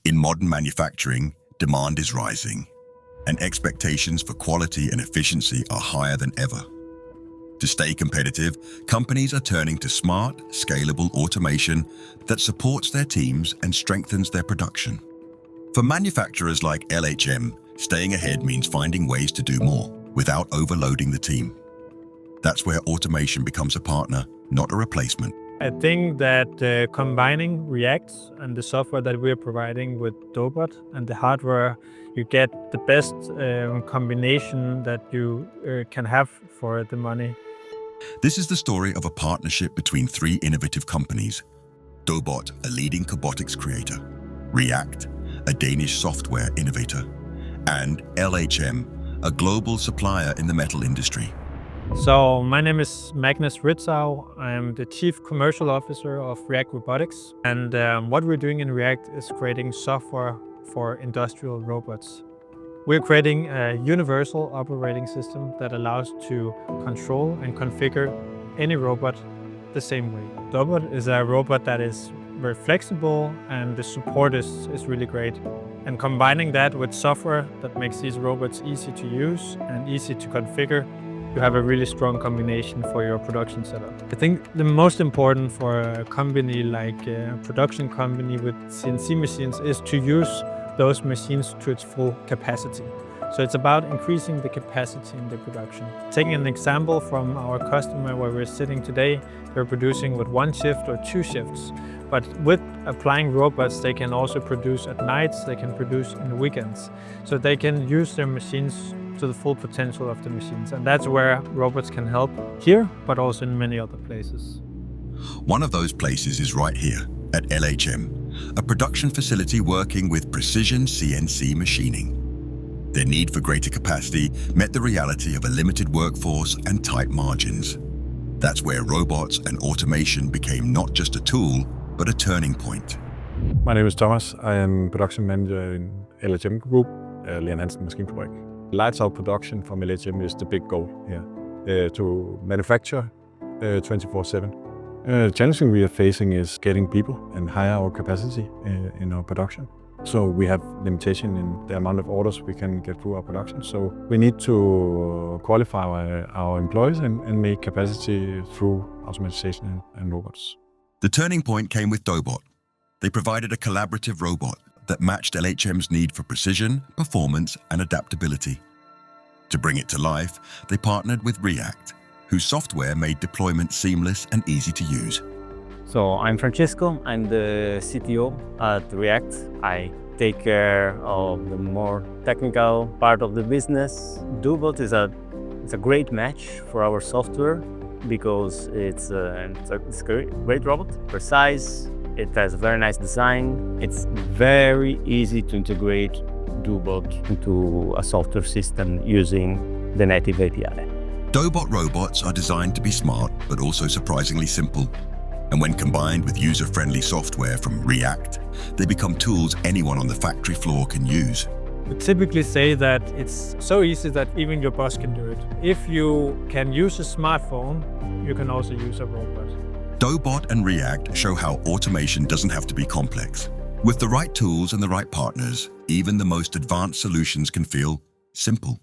In modern manufacturing, demand is rising, and expectations for quality and efficiency are higher than ever. To stay competitive, companies are turning to smart, scalable automation that supports their teams and strengthens their production. For manufacturers like LHM, staying ahead means finding ways to do more without overloading the team. That's where automation becomes a partner, not a replacement. I think that combining RiACT and the software that we're providing with Dobot and the hardware, you get the best combination that you can have for the money. This is the story of a partnership between three innovative companies: Dobot, a leading cobotics creator; RiACT, a Danish software innovator; and LHM, a global supplier in the metal industry. So my name is Magnus Ritzau. I am the Chief Commercial Officer of RiACT Robotics. And what we're doing in RiACT is creating software for industrial robots. We're creating a universal operating system that allows to control and configure any robot the same way. Dobot is a robot that is very flexible, and the support is really great. And combining that with software that makes these robots easy to use and easy to configure, you have a really strong combination for your production setup. I think the most important for a company like a production company with CNC machines is to use those machines to its full capacity. So it's about increasing the capacity in the production. Taking an example from our customer where we're sitting today, they're producing with 1 shift or 2 shifts. But with applying robots, they can also produce at nights, they can produce in the weekends. So they can use their machines to the full potential of the machines. And that's where robots can help here, but also in many other places. One of those places is right here at LHM, a production facility working with precision CNC machining. Their need for greater capacity met the reality of a limited workforce and tight margins. That's where robots and automation became not just a tool, but a turning point. My name is Thomas. I am production manager in LHM Group, Leon Hansen Maskinfabrik. Lights out production from LHM is the big goal here, to manufacture 24/7. The challenge we are facing is getting people and higher our capacity in our production. So we have limitation in the amount of orders we can get through our production. So we need to qualify our employees and make capacity through automation and robots. The turning point came with Dobot. They provided a collaborative robot that matched LHM's need for precision, performance, and adaptability. To bring it to life, they partnered with RiACT, whose software made deployment seamless and easy to use. So I'm Francesco, I'm the CTO at RiACT. I take care of the more technical part of the business. Dobot is a great match for our software because it's a great robot, precise, it has a very nice design. It's very easy to integrate Dobot into a software system using the native API. Dobot robots are designed to be smart, but also surprisingly simple. And when combined with user-friendly software from RiACT, they become tools anyone on the factory floor can use. We typically say that it's so easy that even your boss can do it. If you can use a smartphone, you can also use a robot. Dobot and RiACT show how automation doesn't have to be complex. With the right tools and the right partners, even the most advanced solutions can feel simple.